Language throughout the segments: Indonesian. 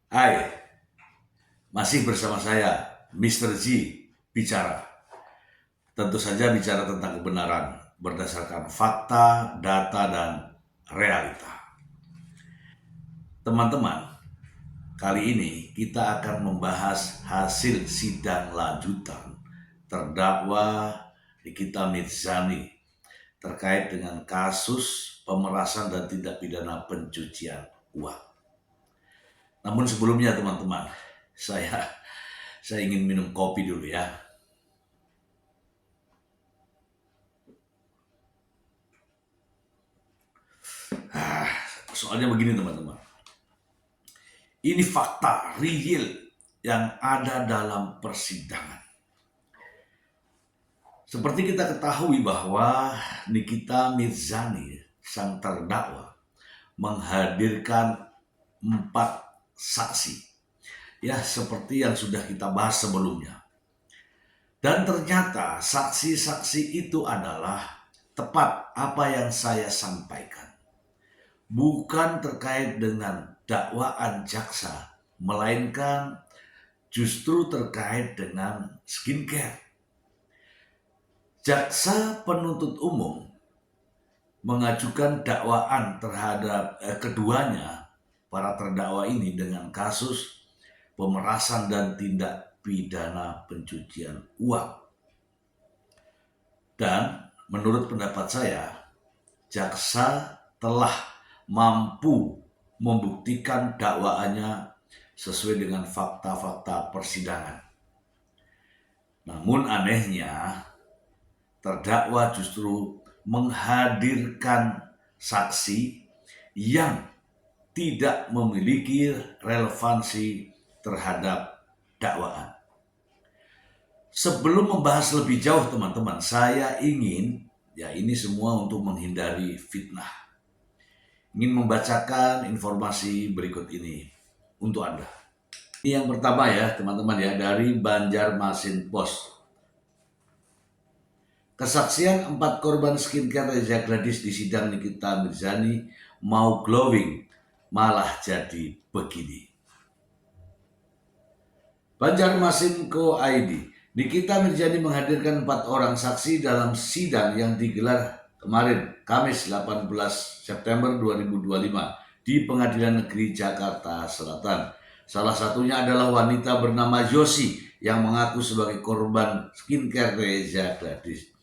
Hai, masih bersama saya, Mr. G, bicara. Tentu saja bicara tentang kebenaran, berdasarkan fakta, data, dan realita. Teman-teman, kali ini kita akan membahas hasil sidang lanjutan terdakwa Nikita Mirzani terkait dengan kasus pemerasan dan tindak pidana pencucian uang. Namun sebelumnya teman-teman, saya ingin minum kopi dulu ya. Soalnya begini teman-teman, ini fakta real yang ada dalam persidangan. Seperti kita ketahui bahwa Nikita Mirzani, sang terdakwa, menghadirkan 4 saksi. Ya, seperti yang sudah kita bahas sebelumnya. Dan ternyata saksi-saksi itu adalah tepat apa yang saya sampaikan. Bukan terkait dengan dakwaan jaksa, melainkan justru terkait dengan skincare. Jaksa penuntut umum mengajukan dakwaan terhadap keduanya, para terdakwa ini, dengan kasus pemerasan dan tindak pidana pencucian uang. Dan menurut pendapat saya, jaksa telah mampu membuktikan dakwaannya sesuai dengan fakta-fakta persidangan. Namun anehnya, terdakwa justru menghadirkan saksi yang tidak memiliki relevansi terhadap dakwaan. Sebelum membahas lebih jauh teman-teman, saya ingin, ya ini semua untuk menghindari fitnah, ingin membacakan informasi berikut ini untuk Anda. Ini yang pertama ya teman-teman ya, dari Banjarmasin Post. Kesaksian 4 korban skincare Reza Gladys di sidang Nikita Mirzani mau glowing, malah jadi begini. Banjarmasin.co.id, Nikita Mirzani menghadirkan 4 orang saksi dalam sidang yang digelar kemarin, Kamis 18 September 2025 di Pengadilan Negeri Jakarta Selatan. Salah satunya adalah wanita bernama Yosi yang mengaku sebagai korban skincare Reza Gladys.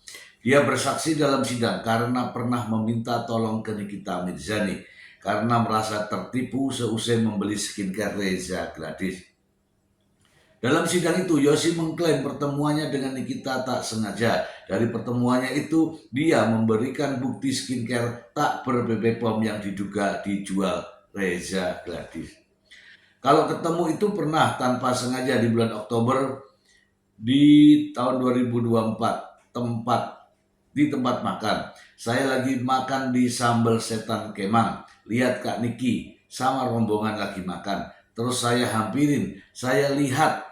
Dia bersaksi dalam sidang karena pernah meminta tolong ke Nikita Mirzani karena merasa tertipu seusai membeli skincare Reza Gladys. Dalam sidang itu, Yosi mengklaim pertemuannya dengan Nikita tak sengaja. Dari pertemuannya itu, dia memberikan bukti skincare tak ber-BB POM yang diduga dijual Reza Gladys. Kalau ketemu itu pernah tanpa sengaja di bulan Oktober di tahun 2024, di tempat makan. Saya lagi makan di Sambal Setan Kemang. Lihat Kak Niki sama rombongan lagi makan. Terus saya hampirin. Saya lihat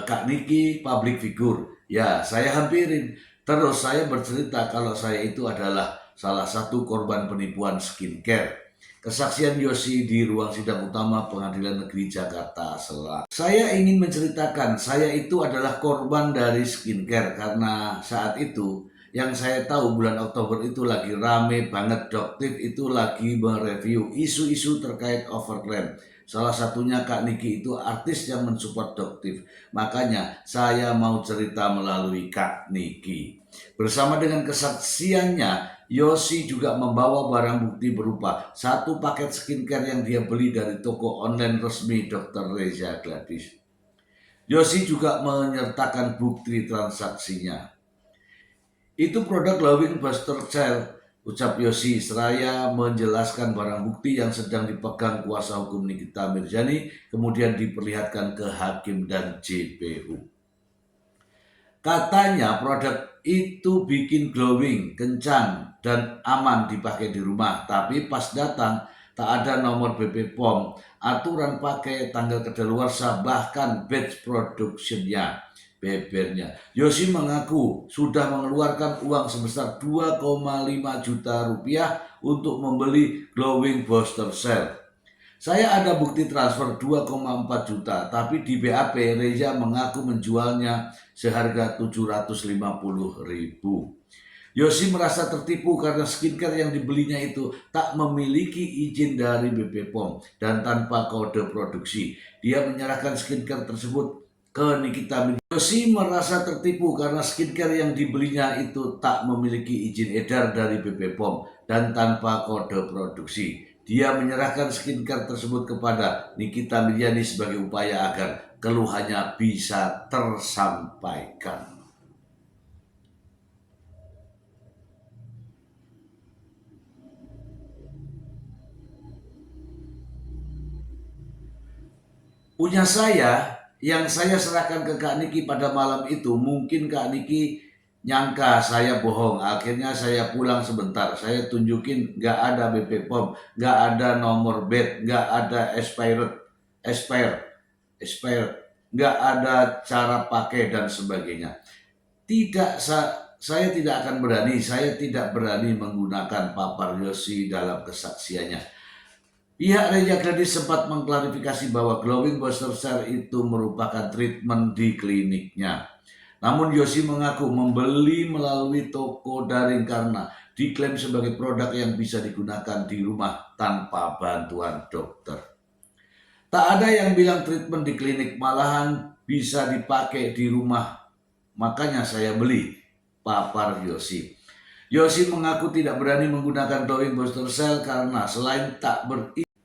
Kak Niki public figure. Ya, saya hampirin. Terus saya bercerita kalau saya itu adalah salah satu korban penipuan skincare. Kesaksian Yosi di ruang sidang utama Pengadilan Negeri Jakarta Selatan. Saya ingin menceritakan, saya itu adalah korban dari skincare karena saat itu yang saya tahu bulan Oktober itu lagi rame banget, Doktif itu lagi mereview isu-isu terkait overclaim. Salah satunya Kak Niki itu artis yang mensupport Doktif. Makanya saya mau cerita melalui Kak Niki. Bersama dengan kesaksiannya, Yosi juga membawa barang bukti berupa 1 paket skincare yang dia beli dari toko online resmi Dr. Reza Gladys. Yosi juga menyertakan bukti transaksinya. Itu produk Glowing Buster Gel, ucap Yosi, seraya menjelaskan barang bukti yang sedang dipegang kuasa hukum Nikita Mirzani kemudian diperlihatkan ke hakim dan JPU. Katanya produk itu bikin glowing, kencang, dan aman dipakai di rumah. Tapi pas datang, tak ada nomor BP POM, aturan pakai tanggal kadaluarsa, bahkan batch productionnya, bebernya. Yosi mengaku sudah mengeluarkan uang sebesar 2,5 juta rupiah untuk membeli glowing booster cell. Saya ada bukti transfer 2,4 juta, tapi di BAP Reza mengaku menjualnya seharga 750.000. Yosi merasa tertipu karena skincare yang dibelinya itu tak memiliki izin dari BP POM dan tanpa kode produksi. Dia menyerahkan skincare tersebut ke Nikita Mirzani. Yosi merasa tertipu karena skincare yang dibelinya itu tak memiliki izin edar dari BP POM dan tanpa kode produksi. Dia menyerahkan skincare tersebut kepada Nikita Mirzani sebagai upaya agar keluhannya bisa tersampaikan. Punya saya yang saya serahkan ke Kak Niki pada malam itu, mungkin Kak Niki nyangka saya bohong. Akhirnya saya pulang sebentar, saya tunjukin nggak ada BP POM, nggak ada nomor bed, nggak ada expired, expired, nggak ada cara pakai dan sebagainya. Tidak, saya tidak akan berani, saya tidak berani menggunakan papar Yosi dalam kesaksiannya. Pihak Reza Gladys sempat mengklarifikasi bahwa glowing booster cell itu merupakan treatment di kliniknya. Namun Yosi mengaku membeli melalui toko daring karena diklaim sebagai produk yang bisa digunakan di rumah tanpa bantuan dokter. Tak ada yang bilang treatment di klinik, malahan bisa dipakai di rumah. Makanya saya beli, papar Yosi. Yosi mengaku tidak berani menggunakan glowing booster cell karena selain tak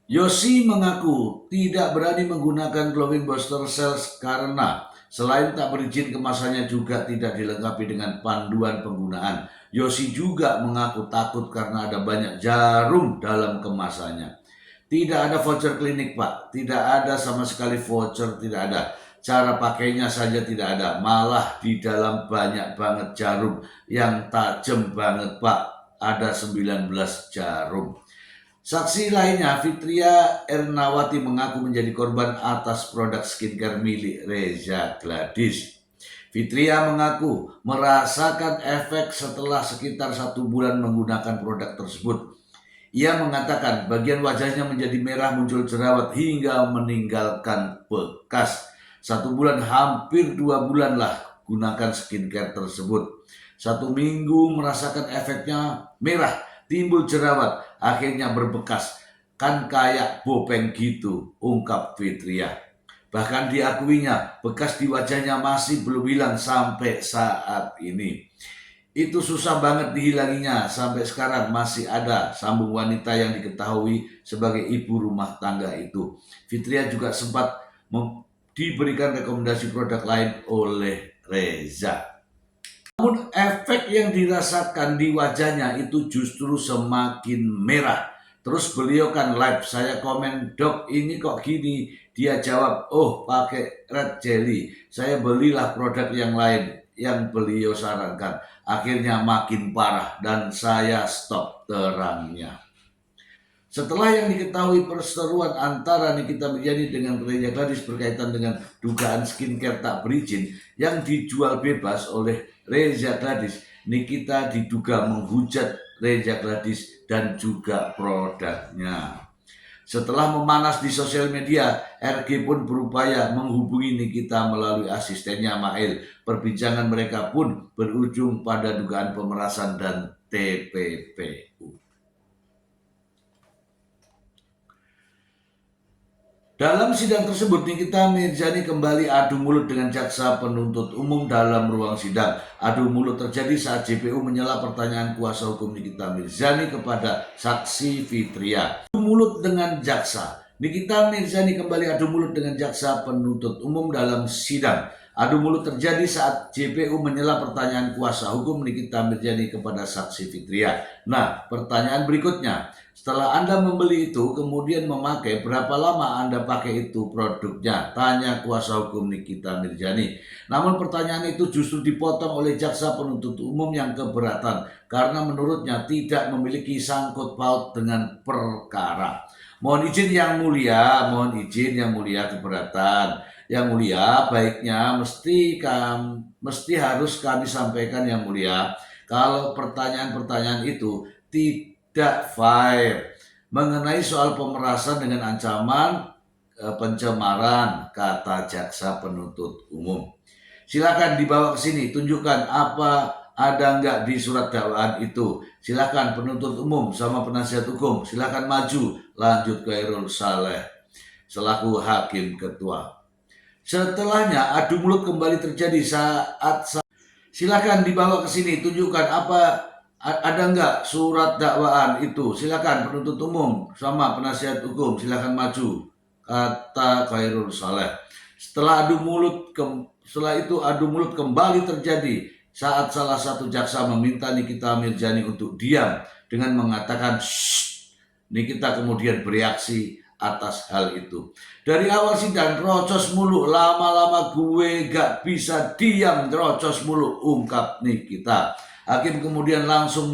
Yosi mengaku tidak berani menggunakan glowing booster cells karena selain tak berizin kemasannya juga tidak dilengkapi dengan panduan penggunaan. Yosi juga mengaku takut karena ada banyak jarum dalam kemasannya. Tidak ada voucher klinik, Pak. Tidak ada sama sekali voucher, tidak ada. Cara pakainya saja tidak ada. Malah di dalam banyak banget jarum yang tajam banget, Pak. Ada 19 jarum. Saksi lainnya, Fitria Ernawati mengaku menjadi korban atas produk skincare milik Reza Gladys. Fitria mengaku merasakan efek setelah sekitar 1 bulan menggunakan produk tersebut. Ia mengatakan bagian wajahnya menjadi merah, muncul jerawat hingga meninggalkan bekas. 1 bulan, hampir 2 bulan lah gunakan skincare tersebut. 1 minggu merasakan efeknya merah, timbul jerawat, akhirnya berbekas. Kan kayak bopeng gitu, ungkap Fitria. Bahkan diakuinya, bekas di wajahnya masih belum hilang sampai saat ini. Itu susah banget dihilanginya, sampai sekarang masih ada, sambung wanita yang diketahui sebagai ibu rumah tangga itu. Fitria juga sempat diberikan rekomendasi produk lain oleh Reza. Namun efek yang dirasakan di wajahnya itu justru semakin merah. Terus beliau kan live, saya komen, "Dok, ini kok gini?" Dia jawab, "Oh, pakai red jelly. Saya belilah produk yang lain yang beliau sarankan. Akhirnya makin parah dan saya stop," terangnya. Setelah yang diketahui perseteruan antara Nikita Mirzani dengan Reza Gladys berkaitan dengan dugaan skincare tak berizin yang dijual bebas oleh Reza Gladys, Nikita diduga menghujat Reza Gladys dan juga produknya. Setelah memanas di sosial media, RG pun berupaya menghubungi Nikita melalui asistennya Mail. Perbincangan mereka pun berujung pada dugaan pemerasan dan TPPU. Dalam sidang tersebut, Nikita Mirzani kembali adu mulut dengan jaksa penuntut umum dalam ruang sidang. Adu mulut terjadi saat JPU menyela pertanyaan kuasa hukum Nikita Mirzani kepada saksi Fitria. Adu mulut dengan jaksa. Nikita Mirzani kembali adu mulut dengan jaksa penuntut umum dalam sidang. Adu mulut terjadi saat JPU menyela pertanyaan kuasa hukum Nikita Mirzani kepada saksi Fitria. Nah, pertanyaan berikutnya. Setelah Anda membeli itu, kemudian memakai, berapa lama Anda pakai itu produknya? Tanya kuasa hukum Nikita Mirzani. Namun pertanyaan itu justru dipotong oleh jaksa penuntut umum yang keberatan karena menurutnya tidak memiliki sangkut paut dengan perkara. Mohon izin yang mulia, keberatan. Yang mulia, baiknya mesti harus kami sampaikan yang mulia. Kalau pertanyaan-pertanyaan itu tidak fair, mengenai soal pemerasan dengan ancaman pencemaran, kata jaksa penuntut umum. Silakan dibawa ke sini, tunjukkan apa ada nggak di surat dakwaan itu. Silakan penuntut umum sama penasihat hukum, silakan maju. Lanjut Khairul Saleh selaku hakim ketua. Setelahnya adu mulut kembali terjadi saat silakan dibawa ke sini, tunjukkan apa ada nggak surat dakwaan itu. Silakan penuntut umum sama penasihat hukum, silakan maju, kata Khairul Saleh. Setelah itu adu mulut kembali terjadi saat salah satu jaksa meminta Nikita Mirzani untuk diam dengan mengatakan shh. Nikita kemudian bereaksi atas hal itu. Dari awal sidang rocos mulu, lama-lama gue gak bisa diam, rocos mulu, ungkap Nikita. Hakim kemudian langsung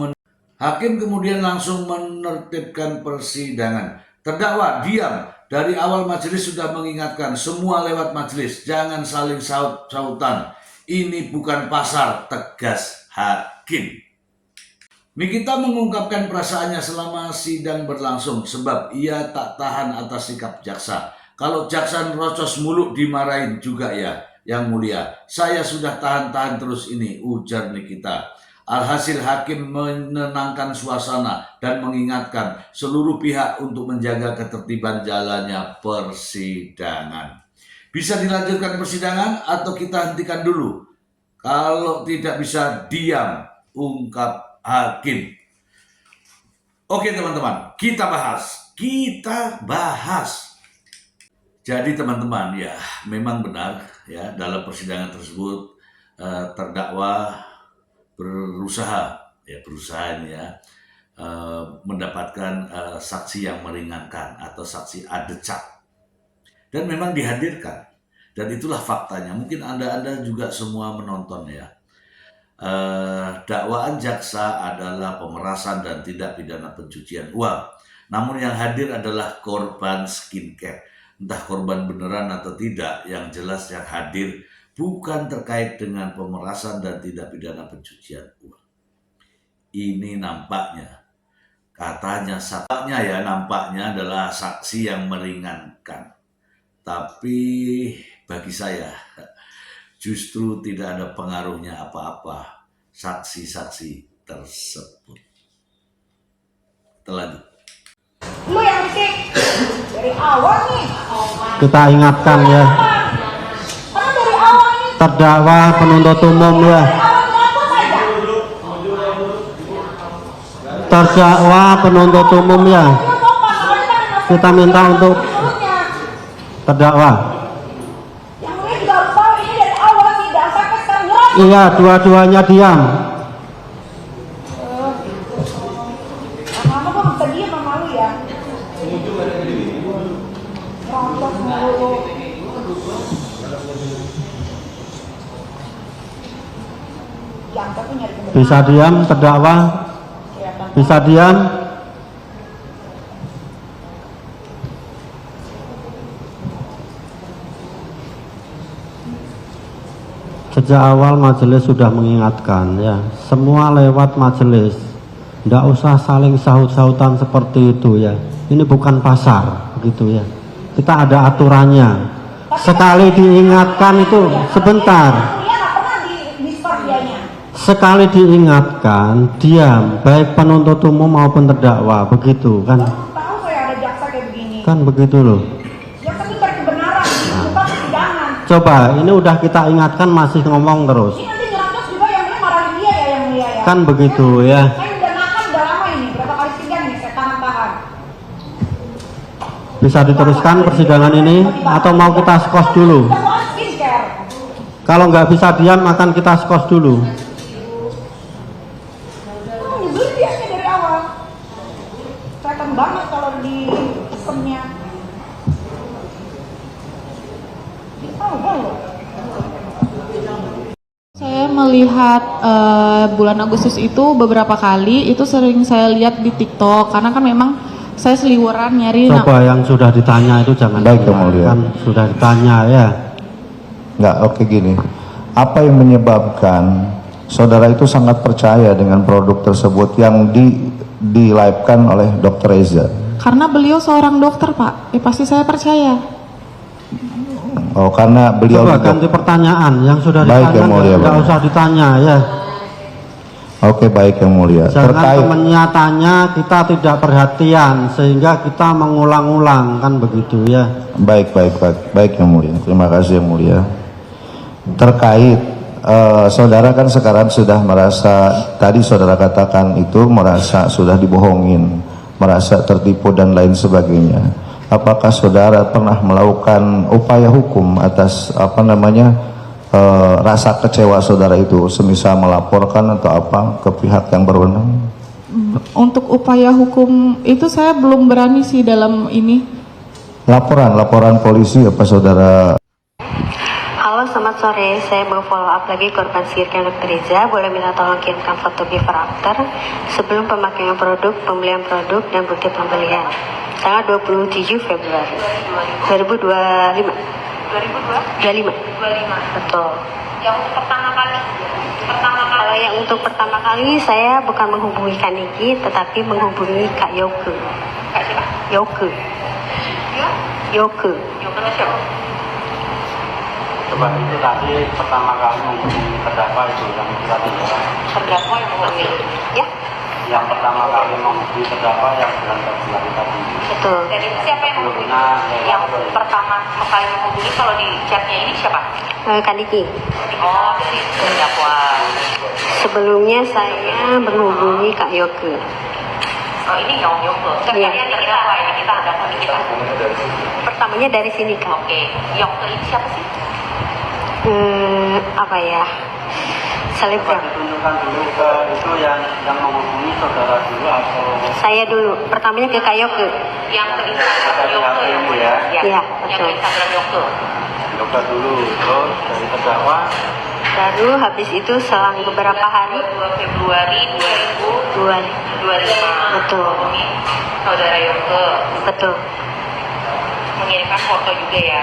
menertibkan persidangan. Terdakwa diam. Dari awal majelis sudah mengingatkan semua lewat majelis, jangan saling saut-sautan. Ini bukan pasar, tegas hakim. Nikita mengungkapkan perasaannya selama sidang berlangsung sebab ia tak tahan atas sikap jaksa. Kalau jaksa rocos mulu dimarahin juga ya, yang mulia. Saya sudah tahan-tahan terus ini, ujar Nikita. Alhasil hakim menenangkan suasana dan mengingatkan seluruh pihak untuk menjaga ketertiban jalannya persidangan. Bisa dilanjutkan persidangan atau kita hentikan dulu? Kalau tidak bisa diam, ungkap hakim. Oke teman-teman, kita bahas. Jadi teman-teman ya, memang benar ya dalam persidangan tersebut terdakwa berusaha mendapatkan saksi yang meringankan atau saksi adecak, dan memang dihadirkan, dan itulah faktanya. Mungkin anda juga semua menonton ya. Dakwaan jaksa adalah pemerasan dan tindak pidana pencucian uang, namun yang hadir adalah korban skincare. Entah korban beneran atau tidak, yang jelas yang hadir bukan terkait dengan pemerasan dan tindak pidana pencucian uang. Ini nampaknya adalah saksi yang meringankan. Tapi bagi saya justru tidak ada pengaruhnya apa-apa saksi-saksi tersebut. Terlanjut. Lu yang cek dari awal nih. Kita ingatkan ya. Terdakwa penuntut umum ya. Terdakwa penuntut umum ya. Kita minta untuk terdakwa. Iya, dua-duanya diam. Lama-lama gue bisa diem sama lu ya. Rontok mulu. Bisa diam terdakwa? Bisa diam? Sejak awal majelis sudah mengingatkan ya, semua lewat majelis, tidak usah saling saut-sautan seperti itu ya. Ini bukan pasar begitu ya, kita ada aturannya. Sekali diingatkan itu sebentar, sekali diingatkan diam, baik penuntut umum maupun terdakwa, begitu kan? Tahu saya ada jaksa kayak begini. Kan begitu loh. Jaksa itu cari kebenaran, bukan persidangan. Coba, ini udah kita ingatkan masih ngomong terus. Ini nanti nyerocos juga yang dia marahin dia ya, yang mulia ya. Kan begitu ya. Saya udah nahan udah lama ini, berapa kali sidang nih saya tahan-tahan. Bisa diteruskan persidangan ini atau mau kita skos dulu? Kalau nggak bisa diam akan kita skos dulu. Dari awal kelihatan banget kalau di sistemnya. Saya melihat bulan Agustus itu beberapa kali, itu sering saya lihat di TikTok karena kan memang saya seliweran nyari. Coba yang sudah ditanya itu jangan. Baik, kemudian. Kan sudah ditanya ya. Enggak, oke gini. Apa yang menyebabkan saudara itu sangat percaya dengan produk tersebut yang di live-kan oleh Dr. Reza? Karena beliau seorang dokter, Pak. Pasti saya percaya. Oh, karena beliau Coba juga- ganti pertanyaan, yang sudah Baik, ditanya Yang Mulia, nggak Pak. usah ditanya ya. Oke, baik Yang Mulia. Jangan Terkait temennya tanya, kita tidak perhatian sehingga kita mengulang-ulang, kan begitu ya. baik Yang Mulia. Terima kasih Yang Mulia. Terkait saudara kan sekarang sudah merasa, tadi saudara katakan itu merasa sudah dibohongin, merasa tertipu dan lain sebagainya. Apakah saudara pernah melakukan upaya hukum atas rasa kecewa saudara itu, semisal melaporkan atau apa ke pihak yang berwenang? Untuk upaya hukum itu saya belum berani sih dalam ini. Laporan polisi apa saudara? Halo, selamat sore. Saya mau follow up lagi korban skincare Dr. Riza. Boleh minta tolong kirimkan foto before after sebelum pemakaian produk, pembelian produk, dan bukti pembelian. Tanggal 27 Februari 2025. 25. Betul. Yang pertama kali. Kalau yang untuk pertama kali saya bukan menghubungi Kak Niki, tetapi menghubungi Kak Yoke. Kak siapa? Yoke. Ya? Yoke. Yang mana siapa? Coba itu tadi pertama kali menghubungi terdakwa itu yang kita tunjukkan. Terdakwa yang mengambil. Ya, Yang pertama kali menghubungi terdakwa yang bulan Februari tadi. betul. Dan itu siapa yang menghubungi? Sebelumnya Yang pertama kali menghubungi kalau di chatnya ini siapa? Kak Niki. Oh, si terdakwa. Sebelumnya saya menghubungi Kak Yoke. Oh, ini Yong Yoko. Iya. Yang terdakwa ini kita terdakwa ini kita. Pertamanya dari sini Kak. Oke, Yoko ini siapa sih? Apa ya? Coba Selebgram. ditunjukkan dulu ke itu yang menghubungi saudara dulu atau Saya dulu. Pertamanya ke Kak Yoke. Yang ke Instagram Yoko Yang yang itu ya? Iya, Yang betul. ke Instagram Yoko. Yoga dulu, terus dari terdakwa Baru habis itu selang beberapa hari 2 Februari 2025. Betul. Hubungi saudara Yoko. betul. Mengirimkan foto juga ya.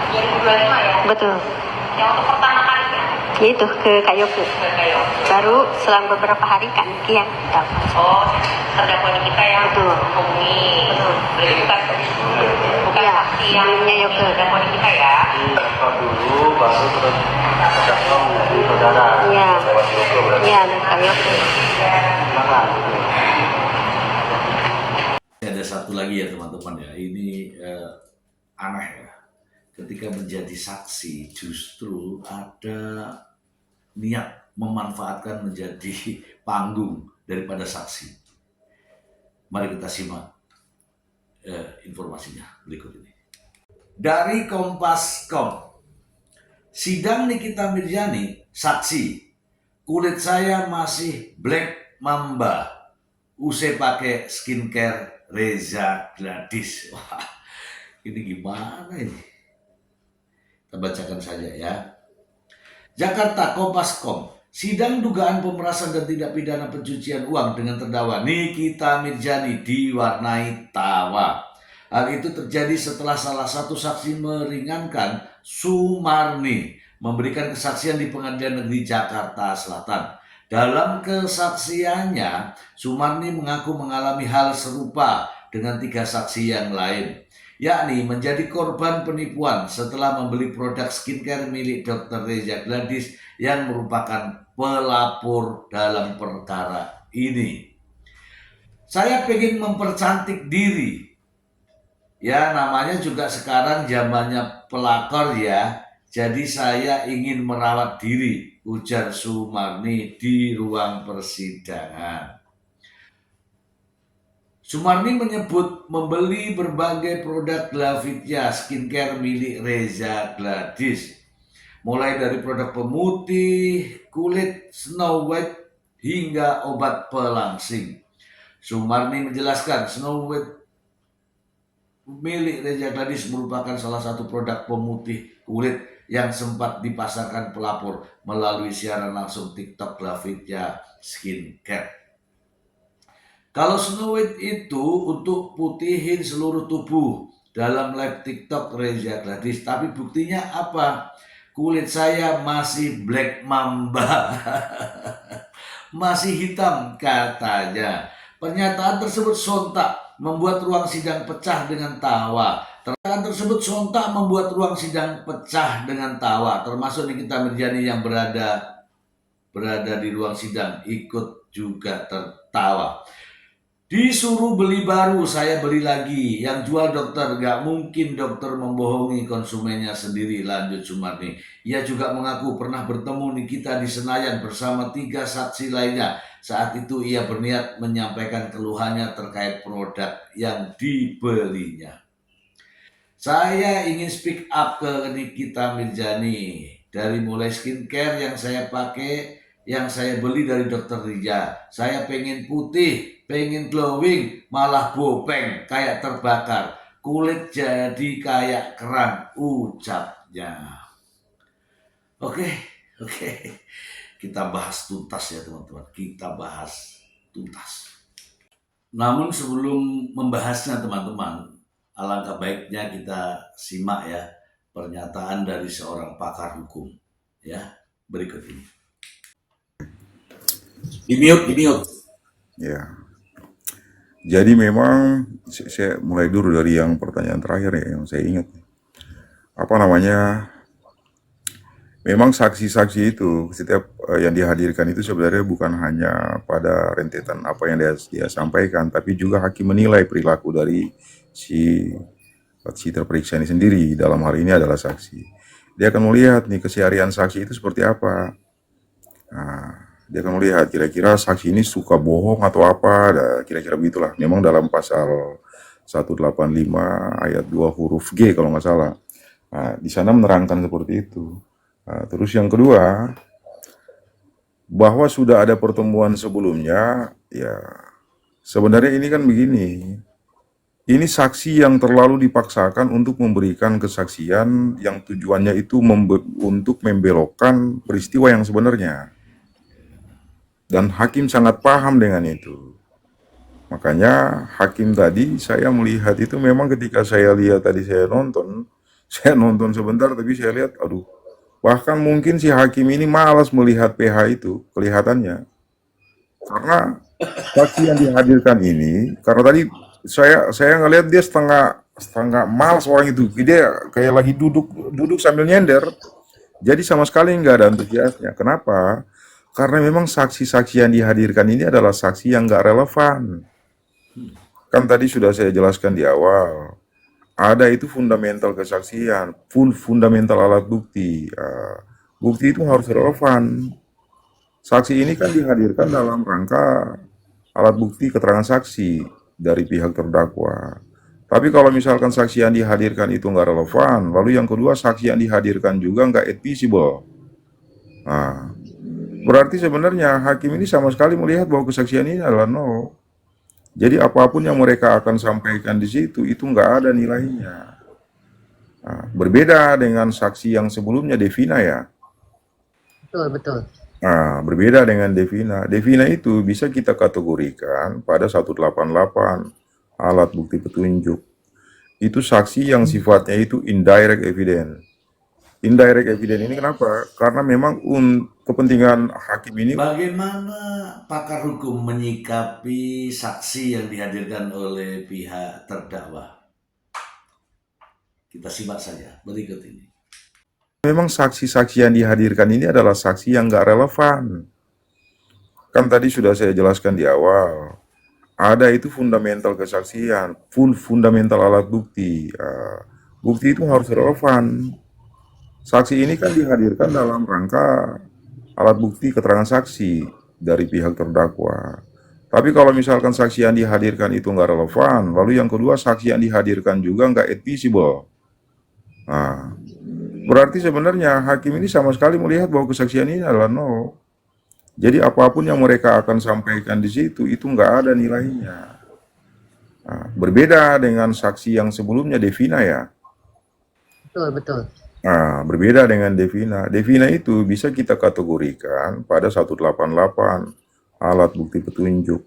2025 ya. Betul. Yang untuk pertama kalinya Yaitu ke Kak Yoke. ke Yoko. Baru selang beberapa hari Kak Niki yang dapat. Oh, terdakwa kita yang Betul. menghubungi. Berarti bukan Iya, saksi yang sebelumnya Yoko. terdakwa kita ya. Yoga dulu, baru terus terdakwa menghubungi saudara. Iya. Lewat Yoga berarti. Iya, dan Kak Yoke. Silakan. Ada satu lagi ya teman-teman ya, ini aneh ya. Ketika menjadi saksi justru ada niat memanfaatkan menjadi panggung daripada saksi. Mari kita simak informasinya berikut ini. Dari Kompas.com, sidang Nikita Mirzani, saksi, kulit saya masih black mamba, usai pakai skincare Reza Gladys. Wah, ini gimana ini? Kita bacakan saja ya. Jakarta, Kompas.com, sidang dugaan pemerasan dan tindak pidana pencucian uang dengan terdakwa Nikita Mirzani diwarnai tawa. Hal itu terjadi setelah salah satu saksi meringankan Sumarni memberikan kesaksian di Pengadilan Negeri Jakarta Selatan. Dalam kesaksiannya, Sumarni mengaku mengalami hal serupa dengan 3 saksi yang lain, yakni menjadi korban penipuan setelah membeli produk skincare milik Dr. Reza Gladys yang merupakan pelapor dalam perkara ini. Saya pengen mempercantik diri. Ya, namanya juga sekarang zamannya pelakor ya. Jadi saya ingin merawat diri, ujar Sumarni di ruang persidangan. Sumarni menyebut membeli berbagai produk Glavitya skincare milik Reza Gladys, mulai dari produk pemutih kulit Snow White hingga obat pelangsing. Sumarni menjelaskan Snow White milik Reza Gladys merupakan salah satu produk pemutih kulit yang sempat dipasarkan pelapor melalui siaran langsung TikTok Glavitya Skincare. Kalau Snow White itu untuk putihin seluruh tubuh dalam live TikTok Reza Gladys, tapi buktinya apa? Kulit saya masih black mamba. masih hitam, katanya. Pernyataan tersebut sontak membuat ruang sidang pecah dengan tawa. Pernyataan tersebut sontak membuat ruang sidang pecah dengan tawa, termasuk Nikita Mirjani yang berada di ruang sidang ikut juga tertawa. Disuruh beli baru, saya beli lagi. Yang jual dokter, gak mungkin dokter membohongi konsumennya sendiri, lanjut Sumarni. Ia juga mengaku pernah bertemu Nikita di Senayan bersama 3 saksi lainnya. Saat itu ia berniat menyampaikan keluhannya terkait produk yang dibelinya. Saya ingin speak up ke Nikita Mirjani. Dari mulai skincare yang saya pakai, yang saya beli dari Dokter Rija. Saya pengen putih, pengen glowing, malah bopeng kayak terbakar. Kulit jadi kayak kerang, ucapnya. Oke. Kita bahas tuntas ya teman-teman. Kita bahas tuntas. Namun sebelum membahasnya teman-teman, alangkah baiknya kita simak ya pernyataan dari seorang pakar hukum ya berikut ini. Di-mute. Ya, jadi memang saya mulai dulu dari yang pertanyaan terakhir ya, yang saya ingat. Apa namanya? Memang saksi-saksi itu setiap yang dihadirkan itu sebenarnya bukan hanya pada rentetan apa yang dia sampaikan, tapi juga hakim menilai perilaku dari si terperiksa ini sendiri. Dalam hal ini adalah saksi. Dia akan melihat nih keseharian saksi itu seperti apa. Nah, dia akan melihat kira-kira saksi ini suka bohong atau apa, kira-kira begitulah. Memang dalam pasal 185 ayat 2 huruf G kalau nggak salah. Nah, di sana menerangkan seperti itu. Nah, terus yang kedua, bahwa sudah ada pertemuan sebelumnya, ya sebenarnya ini kan begini. Ini saksi yang terlalu dipaksakan untuk memberikan kesaksian yang tujuannya itu untuk membelokkan peristiwa yang sebenarnya. Dan hakim sangat paham dengan itu. Makanya hakim tadi saya melihat itu memang ketika saya lihat tadi saya nonton sebentar tapi saya lihat aduh, bahkan mungkin si hakim ini malas melihat PH itu kelihatannya. Karena saksi yang dihadirkan ini, karena tadi saya ngelihat dia setengah malas orang itu. Dia kayak lagi duduk sambil nyender. Jadi sama sekali nggak ada antusiasnya. Kenapa? Karena memang saksi-saksi yang dihadirkan ini adalah saksi yang nggak relevan. Kan tadi sudah saya jelaskan di awal. Ada itu fundamental kesaksian, fundamental alat bukti. Bukti itu harus relevan. Saksi ini kan dihadirkan dalam rangka alat bukti keterangan saksi dari pihak terdakwa. Tapi kalau misalkan saksi yang dihadirkan itu nggak relevan, lalu yang kedua saksi yang dihadirkan juga nggak admissible. Nah, berarti sebenarnya hakim ini sama sekali melihat bahwa kesaksian ini adalah nol. Jadi apapun yang mereka akan sampaikan di situ itu nggak ada nilainya. Nah, berbeda dengan saksi yang sebelumnya Devina ya. Betul. Nah, berbeda dengan Devina. Devina itu bisa kita kategorikan pada 188 alat bukti petunjuk. Itu saksi yang sifatnya itu indirect evidence. Indirect evidence ini kenapa? Karena memang kepentingan hakim ini. Bagaimana pakar hukum menyikapi saksi yang dihadirkan oleh pihak terdakwa? Kita simak saja berikut ini. Memang saksi-saksi yang dihadirkan ini adalah saksi yang nggak relevan. Kan tadi sudah saya jelaskan di awal. Ada itu fundamental kesaksian, fundamental alat bukti. Bukti itu harus relevan. Saksi ini kan dihadirkan dalam rangka alat bukti keterangan saksi dari pihak terdakwa. Tapi kalau misalkan saksi yang dihadirkan itu nggak relevan, lalu yang kedua saksi yang dihadirkan juga nggak admissible. Nah, berarti sebenarnya hakim ini sama sekali melihat bahwa kesaksian ini adalah nol. Jadi apapun yang mereka akan sampaikan di situ itu nggak ada nilainya. Nah, berbeda dengan saksi yang sebelumnya Devina ya. Betul. Nah, berbeda dengan Devina. Devina itu bisa kita kategorikan pada 188 alat bukti petunjuk.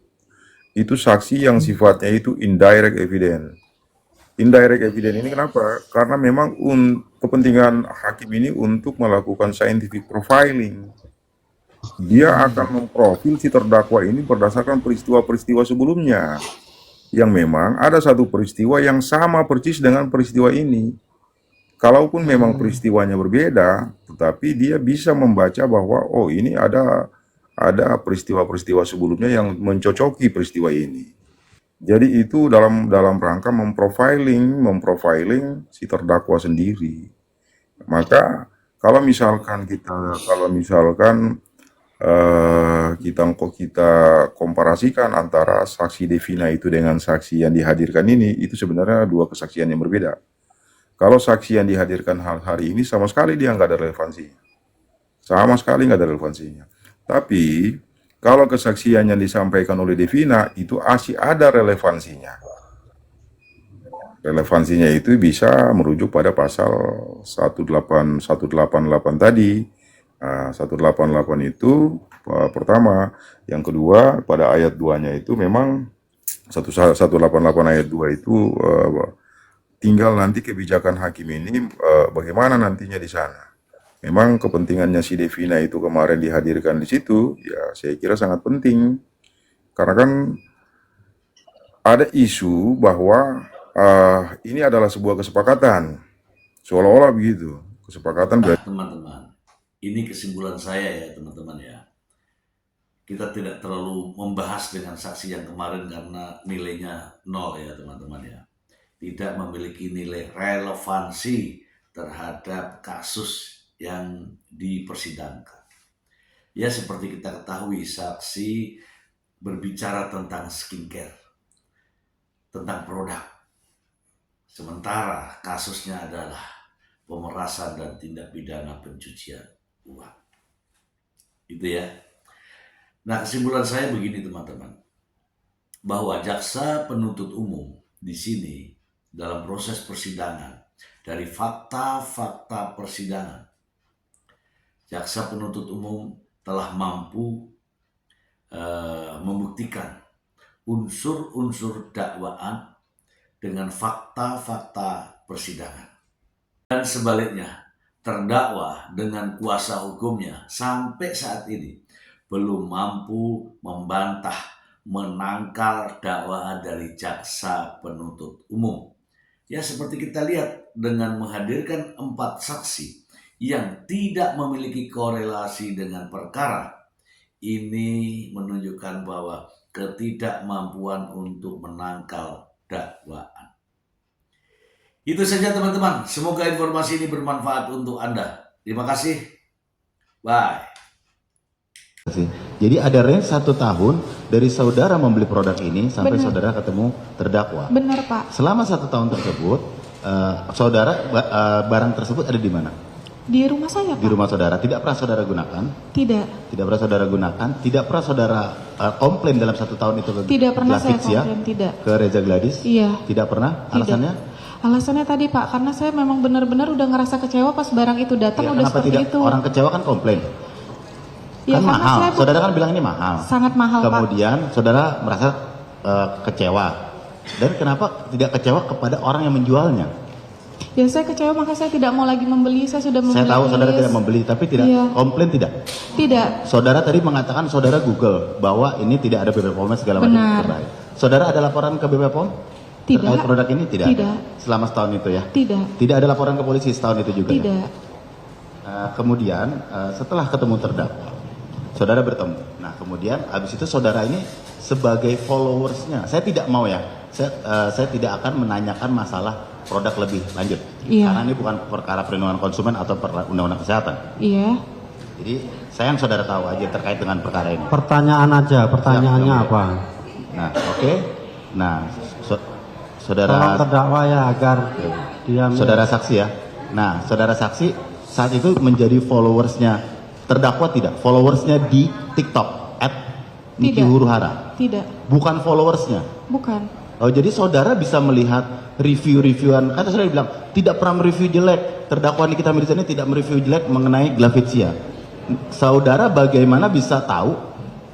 Itu saksi yang sifatnya itu indirect evidence. Indirect evidence ini kenapa? Karena memang kepentingan hakim ini untuk melakukan scientific profiling. dia akan memprofil si terdakwa ini berdasarkan peristiwa-peristiwa sebelumnya. Yang memang ada satu peristiwa yang sama persis dengan peristiwa ini. Kalaupun memang peristiwanya berbeda, tetapi dia bisa membaca bahwa oh ini ada peristiwa-peristiwa sebelumnya yang mencocoki peristiwa ini. Jadi itu dalam rangka memprofiling si terdakwa sendiri. Maka kalau misalkan kita komparasikan antara saksi Devina itu dengan saksi yang dihadirkan ini, itu sebenarnya dua kesaksian yang berbeda. Kalau saksi yang dihadirkan hari ini sama sekali dia nggak ada relevansinya. Sama sekali nggak ada relevansinya. Tapi kalau kesaksian yang disampaikan oleh Devina itu masih ada relevansinya. Relevansinya itu bisa merujuk pada pasal 188 tadi. 188 itu pertama, yang kedua pada ayat 2-nya itu memang 188 ayat 2 itu tinggal nanti kebijakan hakim ini bagaimana nantinya di sana. Memang kepentingannya si Devina itu kemarin dihadirkan di situ, ya saya kira sangat penting. Karena kan ada isu bahwa ini adalah sebuah kesepakatan. Seolah-olah begitu. Kesepakatan berarti Teman-teman, ini kesimpulan saya ya teman-teman ya. Kita tidak terlalu membahas dengan saksi yang kemarin karena nilainya 0 ya teman-teman ya. Tidak memiliki nilai relevansi terhadap kasus yang dipersidangkan. Ya seperti kita ketahui, saksi berbicara tentang skincare, tentang produk. Sementara kasusnya adalah pemerasan dan tindak pidana pencucian uang. Itu ya. Nah, kesimpulan saya begini teman-teman. Bahwa jaksa penuntut umum di sini dalam proses persidangan, dari fakta-fakta persidangan, jaksa penuntut umum telah mampu membuktikan unsur-unsur dakwaan dengan fakta-fakta persidangan. Dan sebaliknya, terdakwa dengan kuasa hukumnya sampai saat ini belum mampu membantah, menangkal dakwaan dari jaksa penuntut umum. Ya seperti kita lihat dengan menghadirkan 4 saksi yang tidak memiliki korelasi dengan perkara. Ini menunjukkan bahwa ketidakmampuan untuk menangkal dakwaan. Itu saja teman-teman. Semoga informasi ini bermanfaat untuk Anda. Terima kasih. Bye. Jadi ada range 1 tahun dari saudara membeli produk ini sampai Benar. saudara ketemu terdakwa. Benar Pak. Selama 1 tahun tersebut, saudara barang tersebut ada di mana? Di rumah saya Pak. Di rumah saudara. Tidak pernah saudara gunakan? Tidak. Tidak pernah saudara gunakan? Tidak pernah saudara komplain dalam 1 tahun itu ke Tidak pernah saya Glavitz ya? komplain, tidak. Ke Reza Gladys? Iya. Tidak pernah? Tidak. Alasannya? Alasannya tadi Pak, karena saya memang benar-benar udah ngerasa kecewa pas barang itu datang Ya, udah kenapa seperti tidak? itu. Orang kecewa kan komplain. Ya, Kan karena mahal. saya Saudara kan bilang ini mahal. sangat mahal Pak. Kemudian saudara merasa kecewa. Dan kenapa tidak kecewa kepada orang yang menjualnya? Ya saya kecewa maka saya tidak mau lagi membeli, saya sudah membeli. Saya tahu saudara tidak membeli, tapi tidak Iya. komplain tidak? Tidak. Saudara tadi mengatakan saudara Google bahwa ini tidak ada BP POM segala macam. Benar. Terbaik. Saudara ada laporan ke BP POM? Tidak. Terkait produk ini tidak? Tidak. Selama setahun itu ya? Tidak. Tidak ada laporan ke polisi setahun itu juga? Ya? Tidak. Kemudian setelah ketemu terdakwa, saudara bertemu. Nah kemudian habis itu saudara ini sebagai followersnya, saya tidak mau ya, saya tidak akan menanyakan masalah produk lebih lanjut. Iya. Karena ini bukan perkara perlindungan konsumen atau undang-undang kesehatan. Iya. Jadi saya yang saudara tahu aja terkait dengan perkara ini. Pertanyaan aja, pertanyaannya Siap, apa? Nah oke. Nah saudara Tolong terdakwa ya agar dia saudara saksi ya. Nah saudara saksi saat itu menjadi followersnya terdakwa tidak? Followersnya di TikTok @Niki Tidak. Huruhara. Tidak. Bukan followersnya. Bukan. Oh jadi saudara bisa melihat review-reviewan, kata saudara bilang tidak pernah mereview jelek, terdakwa Nikita Mirzani tidak mereview jelek mengenai Glavitzia. Saudara bagaimana bisa tahu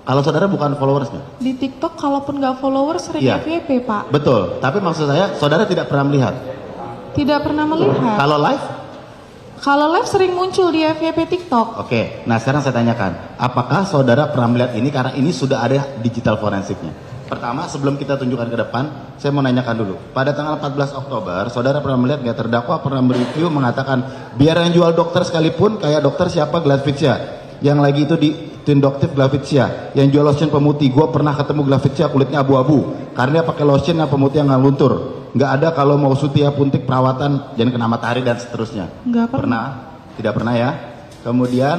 kalau saudara bukan followersnya? Di TikTok kalaupun nggak follower sering Iya. FYP Pak. Betul, tapi maksud saya saudara tidak pernah melihat. Tidak pernah melihat. Kalau live, Kalau live sering muncul di FYP TikTok. Oke, nah sekarang saya tanyakan, apakah saudara pernah melihat ini karena ini sudah ada digital forensiknya? Pertama, sebelum kita tunjukkan ke depan, saya mau nanyakan dulu. Pada tanggal 14 Oktober, saudara pernah melihat nggak terdakwa pernah mereview mengatakan, biar yang jual dokter sekalipun, kayak dokter siapa Glavitsia, yang lagi itu di Tindoktif Glavitsia, yang jual lotion pemutih, gue pernah ketemu Glavitsia kulitnya abu-abu, karena dia pakai lotion yang pemutih yang nggak luntur. Nggak ada kalau mau sutia puntik perawatan jangan kena matahari dan seterusnya. Nggak pernah. Tidak pernah ya. Kemudian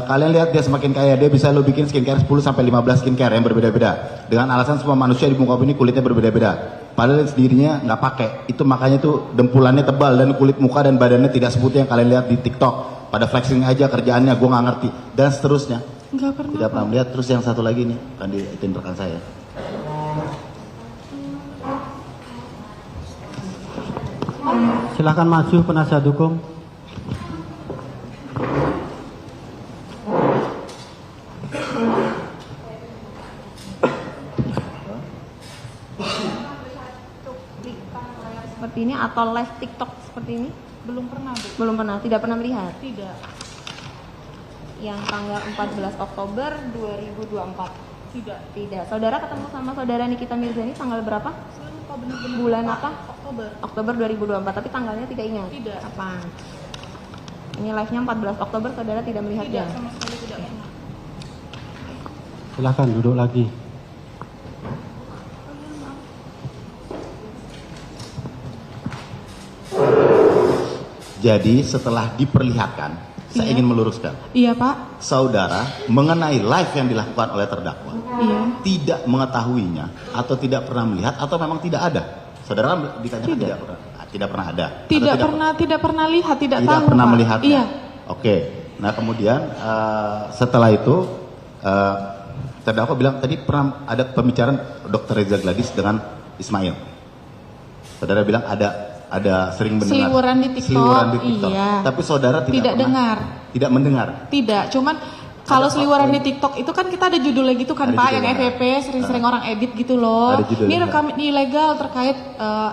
kalian lihat dia semakin kaya, dia bisa lo bikin skincare 10 sampai 15 skincare yang berbeda-beda. Dengan alasan semua manusia di muka bumi ini kulitnya berbeda-beda. Padahal sendirinya nggak pakai. Itu makanya tuh dempulannya tebal dan kulit muka dan badannya tidak seperti yang kalian lihat di TikTok. Pada flexing aja kerjaannya, gue nggak ngerti dan seterusnya. Nggak pernah. Tidak pernah melihat. Terus yang satu lagi nih, kan diitin rekan saya. Silahkan maju penasihat hukum. Seperti ini atau live TikTok seperti ini? Belum pernah, Bu. Belum pernah, tidak pernah melihat. Tidak. Yang tanggal 14 Oktober 2024. Tidak. Tidak. Saudara ketemu sama saudara Nikita Mirzani tanggal berapa? Saya lupa benar-benar. Bulan apa? Oktober. Oktober 2024, tapi tanggalnya tidak ingat. Tidak. Kapan? Ini live-nya 14 Oktober, saudara tidak melihatnya. Tidak, sama sekali tidak pernah. Silahkan duduk lagi. Jadi setelah diperlihatkan, saya ingin meluruskan. Iya, Pak. Saudara mengenai live yang dilakukan oleh terdakwa Iya. tidak mengetahuinya atau tidak pernah melihat atau memang tidak ada. Saudara kan ditanyakan tidak pernah, tidak pernah ada. Atau Tidak pernah lihat, tidak tidak tahu, pernah Pak. melihatnya. Iya. Oke. Nah kemudian setelah itu terdakwa bilang tadi pernah ada pembicaraan Dr. Reza Gladys dengan Ismail. Saudara bilang ada sering mendengar Seliweran di TikTok. Seliweran di TikTok. Iya. Tapi saudara tidak pernah dengar. tidak mendengar. Tidak, cuman kalau seliweran di TikTok itu kan kita ada judulnya gitu kan, Ada Pak, judulnya. yang FYP sering-sering orang edit gitu loh. Ada judulnya. Ini rekam ini ilegal terkait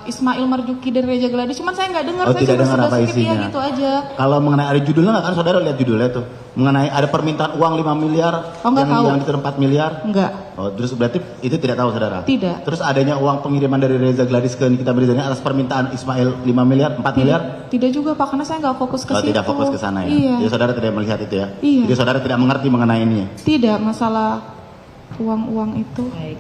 Ismail Marzuki dan Reza Gladys. Cuman saya nggak dengar, Oh, saya tidak cuma dengar apa sekedar skip, isinya. ya gitu aja. Kalau mengenai ada judulnya nggak kan saudara lihat judulnya tuh mengenai ada permintaan uang 5 miliar Oh, nggak tahu. yang itu 4 miliar. Enggak. Oh, terus berarti itu tidak tahu saudara? Tidak. Terus adanya uang pengiriman dari Reza Gladys ke Nikita Mirzani atas permintaan Ismail 5 miliar, 4 miliar? Tidak juga, Pak, karena saya nggak fokus ke Oh, situ. tidak fokus ke sana ya. Iya. Jadi saudara tidak melihat itu ya. Iya. Jadi saudara tidak mengerti mengenai ini ya. Tidak masalah uang-uang itu. Baik.